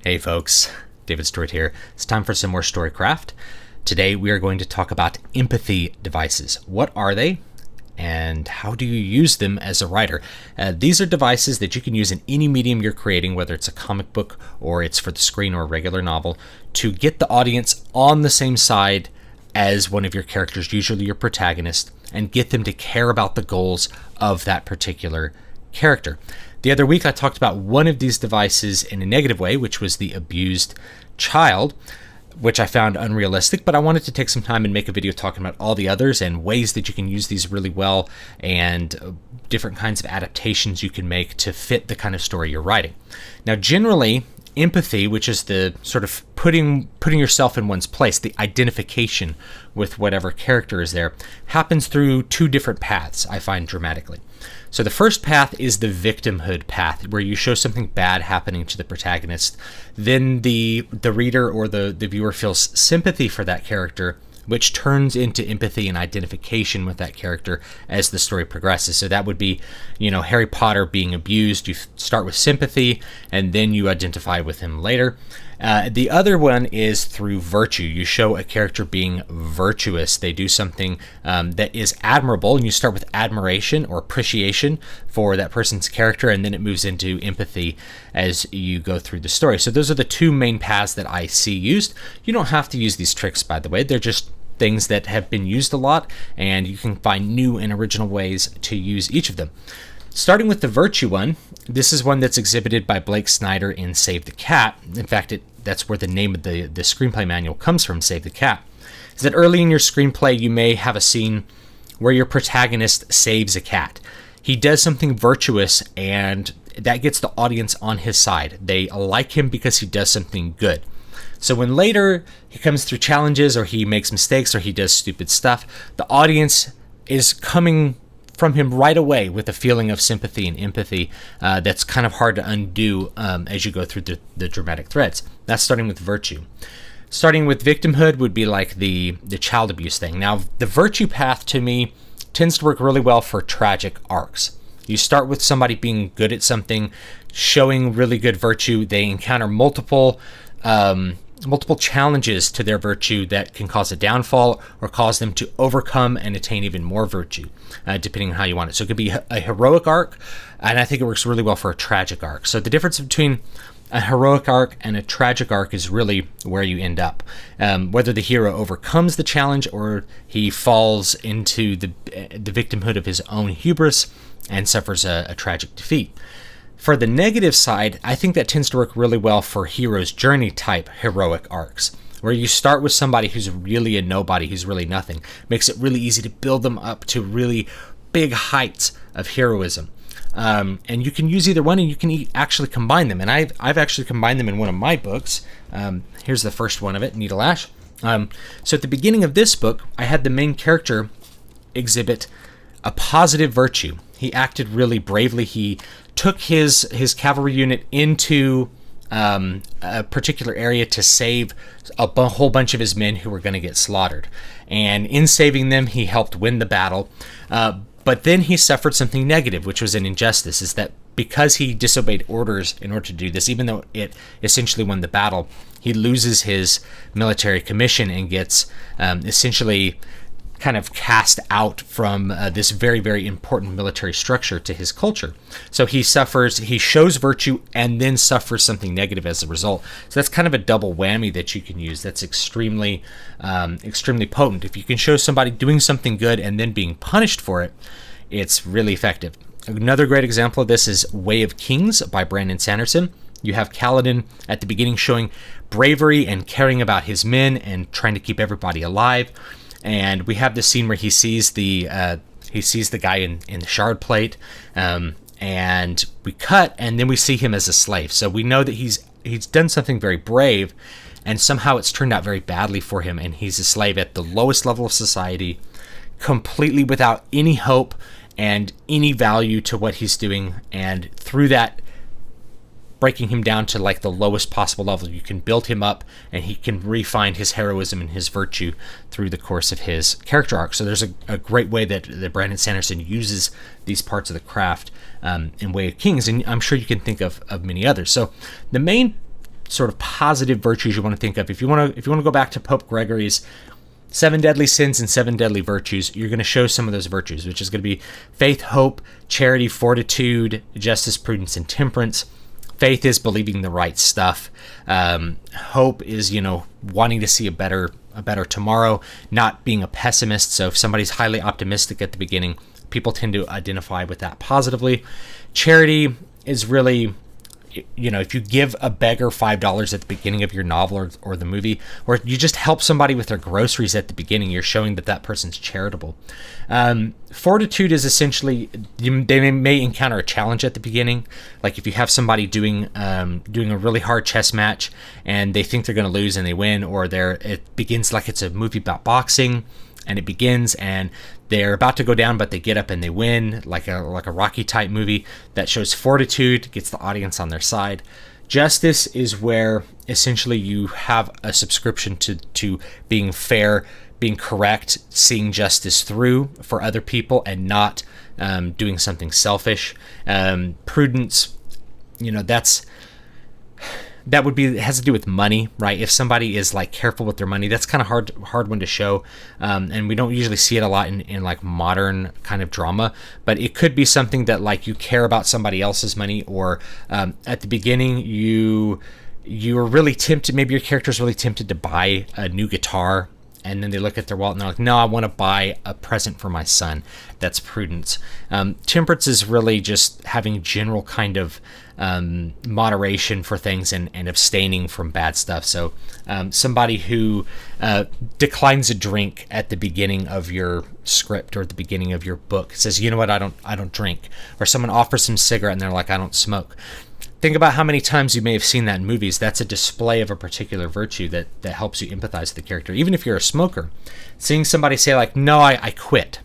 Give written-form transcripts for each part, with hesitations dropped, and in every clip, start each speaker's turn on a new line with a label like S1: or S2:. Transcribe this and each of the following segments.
S1: Hey folks, David Stewart here. It's time for some more Storycraft. Today we are going to talk about empathy devices. What are they and how do you use them as a writer? These are devices that you can use in any medium you're creating, whether it's a comic book or it's for the screen or a regular novel, to get the audience on the same side as one of your characters, usually your protagonist, and get them to care about the goals of that particular character. The other week I talked about one of these devices in a negative way, which was the abused child, which I found unrealistic, but I wanted to take some time and make a video talking about all the others and ways that you can use these really well and different kinds of adaptations you can make to fit the kind of story you're writing. Now, generally, empathy, which is the sort of putting yourself in one's place, the identification with whatever character is there, happens through two different paths, I find dramatically. So the first path is the victimhood path, where you show something bad happening to the protagonist. Then the reader or the viewer feels sympathy for that character, which turns into empathy and identification with that character as the story progresses. So that would be, Harry Potter being abused. You start with sympathy, and then you identify with him later. The other one is through virtue. You show a character being virtuous. They do something that is admirable, and you start with admiration or appreciation for that person's character, and then it moves into empathy as you go through the story. So those are the two main paths that I see used. You don't have to use these tricks, by the way. They're just things that have been used a lot, and you can find new and original ways to use each of them. Starting with the virtue one, this is one that's exhibited by Blake Snyder in Save the Cat. In fact, that's where the name of the screenplay manual comes from, Save the Cat. Is that early in your screenplay, you may have a scene where your protagonist saves a cat. He does something virtuous, and that gets the audience on his side. They like him because he does something good. So when later he comes through challenges, or he makes mistakes, or he does stupid stuff, the audience is coming from him right away with a feeling of sympathy and empathy that's kind of hard to undo as you go through the dramatic threads. That's starting with virtue. Starting with victimhood would be like the child abuse thing. Now, the virtue path to me tends to work really well for tragic arcs. You start with somebody being good at something, showing really good virtue. They encounter multiple challenges to their virtue that can cause a downfall or cause them to overcome and attain even more virtue, depending on how you want it. So it could be a heroic arc, and I think it works really well for a tragic arc. So the difference between a heroic arc and a tragic arc is really where you end up. Whether the hero overcomes the challenge or he falls into the victimhood of his own hubris and suffers a tragic defeat. For the negative side, I think that tends to work really well for hero's journey type heroic arcs, where you start with somebody who's really a nobody, who's really nothing. Makes it really easy to build them up to really big heights of heroism. And you can use either one, and you can actually combine them. And I've actually combined them in one of my books. Here's the first one of it, Needle Ash. So at the beginning of this book, I had the main character exhibit a positive virtue. He acted really bravely. He took his cavalry unit into a particular area to save a whole bunch of his men who were going to get slaughtered. And in saving them, he helped win the battle. But then he suffered something negative, which was an injustice, is that because he disobeyed orders in order to do this, even though it essentially won the battle, he loses his military commission and gets essentially kind of cast out from this very, very important military structure to his culture. So he shows virtue and then suffers something negative as a result. So that's kind of a double whammy that you can use. That's extremely potent. If you can show somebody doing something good and then being punished for it, it's really effective. Another great example of this is Way of Kings by Brandon Sanderson. You have Kaladin at the beginning showing bravery and caring about his men and trying to keep everybody alive. And we have this scene where he sees the guy in the shard plate, and we cut, and then we see him as a slave. So we know that he's done something very brave, and somehow it's turned out very badly for him, and he's a slave at the lowest level of society, completely without any hope and any value to what he's doing. And through that, breaking him down to like the lowest possible level, you can build him up, and he can refine his heroism and his virtue through the course of his character arc. So there's a great way that Brandon Sanderson uses these parts of the craft in Way of Kings, and I'm sure you can think of many others. So the main sort of positive virtues you want to think of. If you want to go back to Pope Gregory's 7 deadly sins and 7 deadly virtues, you're going to show some of those virtues, which is going to be faith, hope, charity, fortitude, justice, prudence, and temperance. Faith is believing the right stuff. Hope is, wanting to see a better tomorrow, not being a pessimist. So if somebody's highly optimistic at the beginning, people tend to identify with that positively. Charity is really, if you give a beggar $5 at the beginning of your novel or the movie, or you just help somebody with their groceries at the beginning, you're showing that person's charitable. Fortitude is essentially, they may encounter a challenge at the beginning. Like if you have somebody doing a really hard chess match and they think they're going to lose and they win, or it begins like it's a movie about boxing, and it begins and they're about to go down, but they get up and they win, like a Rocky type movie. That shows fortitude, gets the audience on their side. Justice is where essentially you have a subscription to being fair, being correct, seeing justice through for other people, and not doing something selfish. Prudence, it has to do with money, right? If somebody is like careful with their money, that's kind of hard one to show, and we don't usually see it a lot in like modern kind of drama. But it could be something that like you care about somebody else's money, or at the beginning you are really tempted. Maybe your character is really tempted to buy a new guitar, and then they look at their wallet and they're like, no, I want to buy a present for my son. That's prudence. Temperance is really just having general kind of moderation for things and abstaining from bad stuff. So somebody who declines a drink at the beginning of your script or at the beginning of your book says, you know what, I don't drink. Or someone offers some cigarette and they're like, I don't smoke. Think about how many times you may have seen that in movies. That's a display of a particular virtue that helps you empathize with the character. Even if you're a smoker, seeing somebody say like, no, I quit.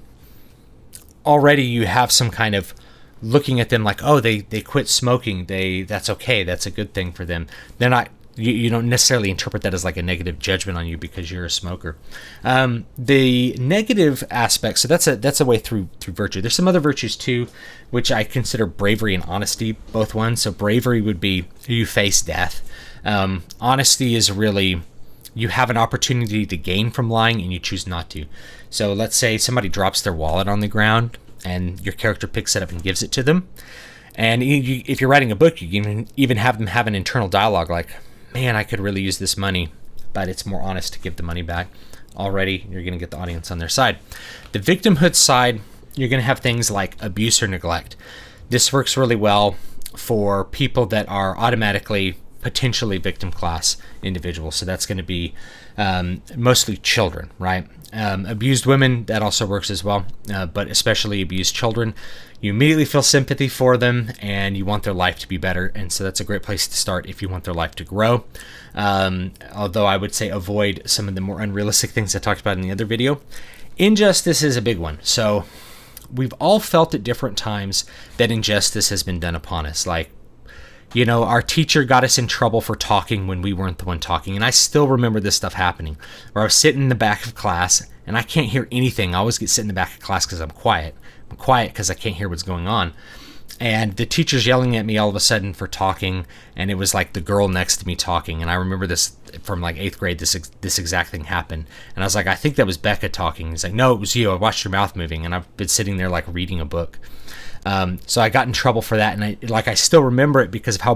S1: Already you have some kind of looking at them like, oh, they quit smoking. That's okay. That's a good thing for them. They're not. You don't necessarily interpret that as like a negative judgment on you because you're a smoker. The negative aspect, so that's a way through virtue. There's some other virtues too, which I consider bravery and honesty, both ones. So bravery would be you face death. Honesty is really you have an opportunity to gain from lying and you choose not to. So let's say somebody drops their wallet on the ground and your character picks it up and gives it to them. And if you're writing a book, you can even have them have an internal dialogue like, man, I could really use this money, but it's more honest to give the money back. Already, you're going to get the audience on their side. The victimhood side, you're going to have things like abuse or neglect. This works really well for people that are automatically potentially victim class individuals. So that's going to be mostly children, right? Abused women, that also works as well, but especially abused children. You immediately feel sympathy for them and you want their life to be better. And so that's a great place to start if you want their life to grow. Although I would say avoid some of the more unrealistic things I talked about in the other video. Injustice is a big one. So we've all felt at different times that injustice has been done upon us. Like, our teacher got us in trouble for talking when we weren't the one talking. And I still remember this stuff happening where I was sitting in the back of class and I can't hear anything. I always get sit in the back of class because I'm quiet. I'm quiet because I can't hear what's going on. And the teacher's yelling at me all of a sudden for talking. And it was like the girl next to me talking. And I remember this from like 8th grade, this exact thing happened. And I was like, I think that was Becca talking. He's like, no, it was you. I watched your mouth moving. And I've been sitting there like reading a book. So I got in trouble for that, and I still remember it because of how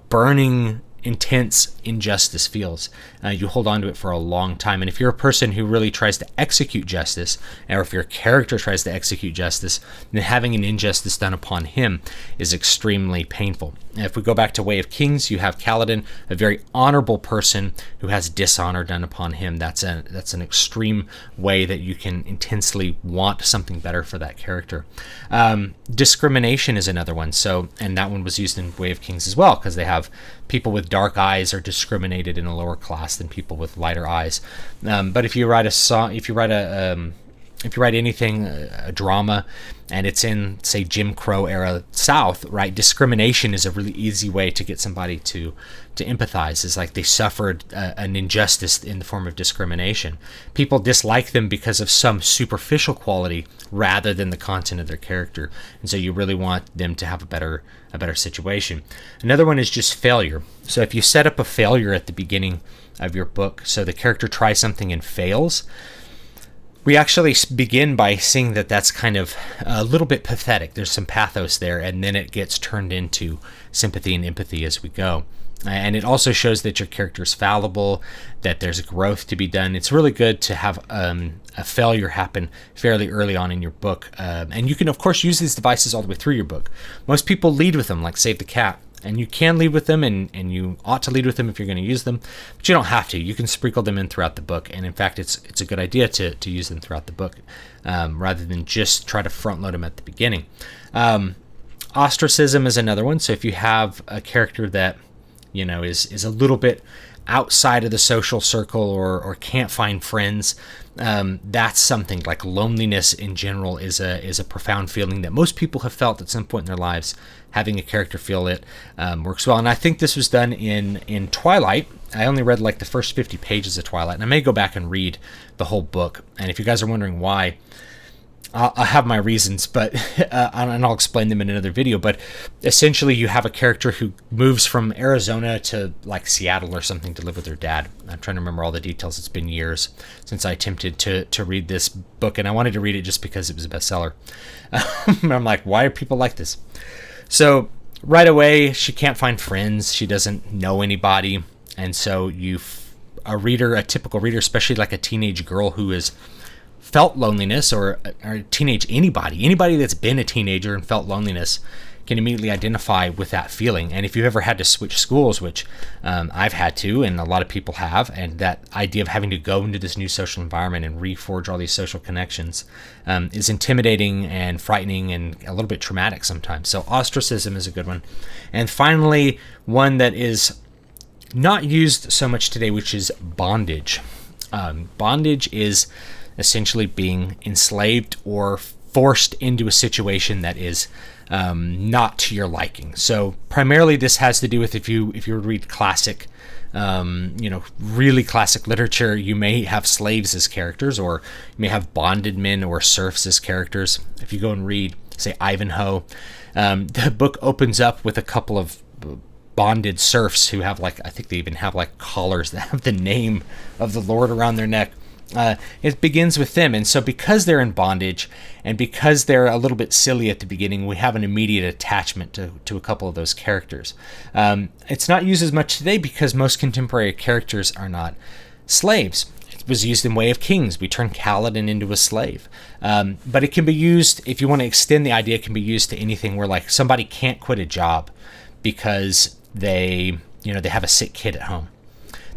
S1: burning, intense injustice feels. You hold on to it for a long time, and if you're a person who really tries to execute justice, or if your character tries to execute justice, then having an injustice done upon him is extremely painful. And if we go back to Way of Kings, you have Kaladin, a very honorable person who has dishonor done upon him. That's an extreme way that you can intensely want something better for that character. Discrimination is another one. So, and that one was used in Way of Kings as well, because they have people with dark eyes are discriminated in a lower class than people with lighter eyes. But if you write a if you write anything, a drama, and it's in, say, Jim Crow era South, right? Discrimination is a really easy way to get somebody to empathize. It's like they suffered an injustice in the form of discrimination. People dislike them because of some superficial quality rather than the content of their character, and so you really want them to have a better situation. Another one is just failure. So if you set up a failure at the beginning of your book, so the character tries something and fails, we actually begin by seeing that that's kind of a little bit pathetic. There's some pathos there, and then it gets turned into sympathy and empathy as we go. And it also shows that your character is fallible, that there's growth to be done. It's really good to have a failure happen fairly early on in your book. And you can, of course, use these devices all the way through your book. Most people lead with them, like Save the Cat. And you can lead with them, and you ought to lead with them if you're going to use them, but you don't have to. You can sprinkle them in throughout the book, and in fact, it's a good idea to use them throughout the book, rather than just try to front load them at the beginning. Ostracism is another one. So if you have a character that is a little bit outside of the social circle or can't find friends, that's something like loneliness in general is a profound feeling that most people have felt at some point in their lives. Having a character feel it works well, and I think this was done in Twilight. I only read like the first 50 pages of Twilight, and I may go back and read the whole book. And if you guys are wondering why, I'll have my reasons, but and I'll explain them in another video. But essentially, you have a character who moves from Arizona to like Seattle or something to live with her dad. I'm trying to remember all the details. It's been years since I attempted to read this book, and I wanted to read it just because it was a bestseller. I'm like, why are people like this? So right away, she can't find friends. She doesn't know anybody, and so a typical reader, especially like a teenage girl who has felt loneliness, or anybody that's been a teenager and felt loneliness, can immediately identify with that feeling. And if you've ever had to switch schools, which I've had to, and a lot of people have, and that idea of having to go into this new social environment and reforge all these social connections is intimidating and frightening and a little bit traumatic sometimes. So ostracism is a good one. And finally, one that is not used so much today, which is bondage. Bondage is essentially being enslaved or forced into a situation that is not to your liking. So primarily this has to do with if you read classic, really classic literature, you may have slaves as characters, or you may have bonded men or serfs as characters. If you go and read, say, Ivanhoe, the book opens up with a couple of bonded serfs who have I think they even have collars that have the name of the Lord around their neck. It begins with them, and so because they're in bondage and because they're a little bit silly at the beginning, we have an immediate attachment to a couple of those characters. It's not used as much today because most contemporary characters are not slaves. It was used in Way of Kings. We turned Kaladin into a slave. But it can be used, if you want to extend the idea, it can be used to anything where somebody can't quit a job because they have a sick kid at home.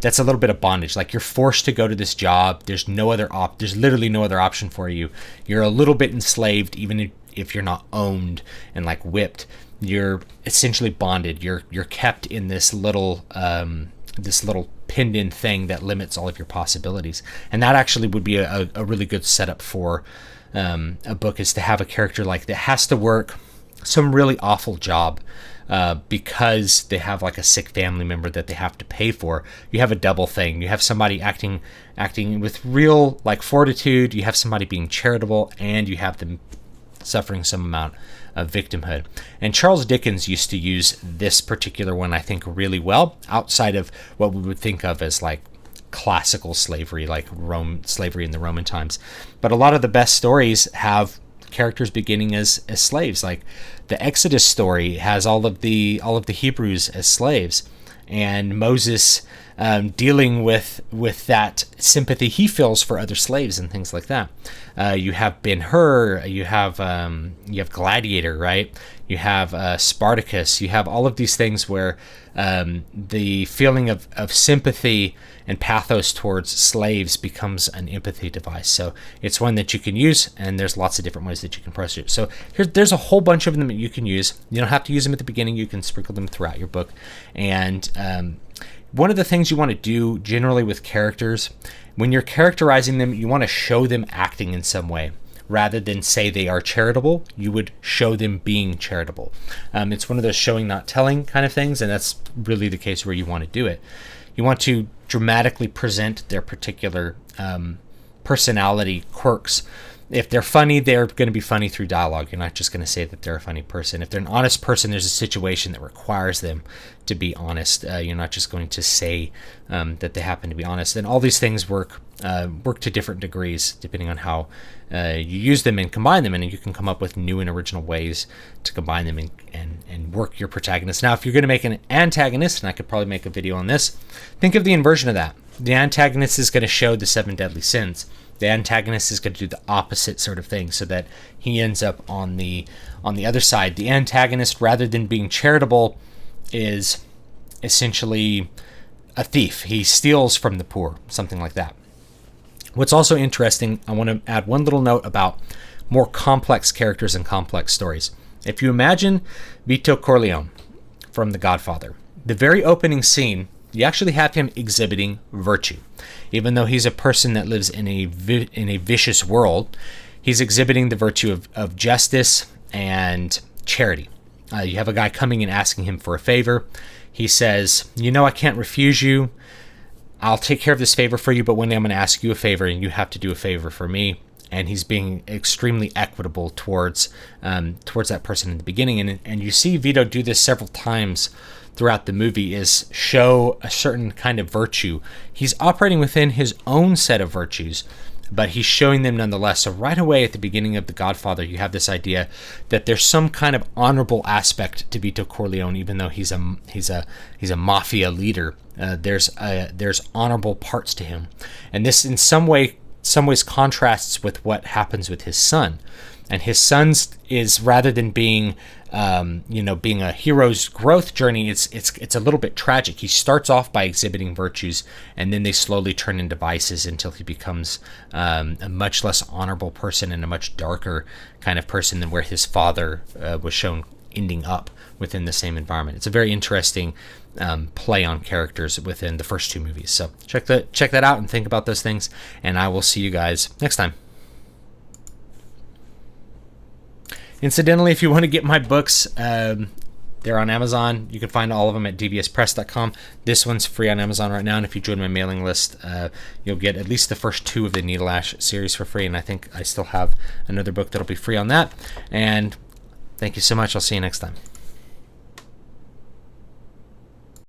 S1: That's a little bit of bondage. You're forced to go to this job. There's literally no other option for you. You're a little bit enslaved, even if you're not owned and whipped. You're essentially bonded. You're kept in this little pinned-in thing that limits all of your possibilities. And that actually would be a really good setup for a book, is to have a character that has to work some really awful job. Because they have a sick family member that they have to pay for. You have a double thing. You have somebody acting with real fortitude. You have somebody being charitable, and you have them suffering some amount of victimhood. And Charles Dickens used to use this particular one, I think, really well, outside of what we would think of as classical slavery, slavery in the Roman times. But a lot of the best stories have characters beginning as slaves. The Exodus story has all of the Hebrews as slaves, and Moses dealing with that sympathy he feels for other slaves and things like that. You have Ben-Hur, you have Gladiator, right? You have Spartacus. You have all of these things where the feeling of sympathy and pathos towards slaves becomes an empathy device. So it's one that you can use, and there's lots of different ways that you can approach it. So there's a whole bunch of them that you can use. You don't have to use them at the beginning. You can sprinkle them throughout your book. And one of the things you want to do generally with characters, when you're characterizing them, you want to show them acting in some way. Rather than say they are charitable, you would show them being charitable. It's one of those showing, not telling kind of things, and that's really the case where you want to do it. You want to dramatically present their particular personality quirks. If they're funny, they're going to be funny through dialogue. You're not just going to say that they're a funny person. If they're an honest person, there's a situation that requires them to be honest. You're not just going to say that they happen to be honest. And all these things work to different degrees depending on how you use them and combine them. And you can come up with new and original ways to combine them and work your protagonist. Now, if you're going to make an antagonist, and I could probably make a video on this, think of the inversion of that. The antagonist is going to show the 7 deadly sins. The antagonist is going to do the opposite sort of thing, so that he ends up on the other side. The antagonist, rather than being charitable, is essentially a thief. He steals from the poor, something like that. What's also interesting, I want to add one little note about more complex characters and complex stories. If you imagine Vito Corleone from The Godfather, the very opening scene, you actually have him exhibiting virtue. Even though he's a person that lives in a vicious world, he's exhibiting the virtue of justice and charity. You have a guy coming and asking him for a favor. He says, I can't refuse you. I'll take care of this favor for you, but one day I'm going to ask you a favor and you have to do a favor for me. And he's being extremely equitable towards that person in the beginning. And you see Vito do this several times throughout the movie, is show a certain kind of virtue. He's operating within his own set of virtues, but he's showing them nonetheless. So right away at the beginning of The Godfather, you have this idea that there's some kind of honorable aspect to Vito Corleone, even though he's a mafia leader. There's honorable parts to him, and this in some ways contrasts with what happens with his son. And his son's is, rather than being being a hero's growth journey, it's a little bit tragic. He starts off by exhibiting virtues, and then they slowly turn into vices until he becomes a much less honorable person and a much darker kind of person than where his father was shown ending up within the same environment. It's a very interesting play on characters within the first 2 movies. So check that out and think about those things, and I will see you guys next time. Incidentally, if you want to get my books, they're on Amazon. You can find all of them at dvspress.com. This one's free on Amazon right now, and if you join my mailing list, you'll get at least the first 2 of the Needle Ash series for free, and I think I still have another book that'll be free on that. And thank you so much. I'll see you next time.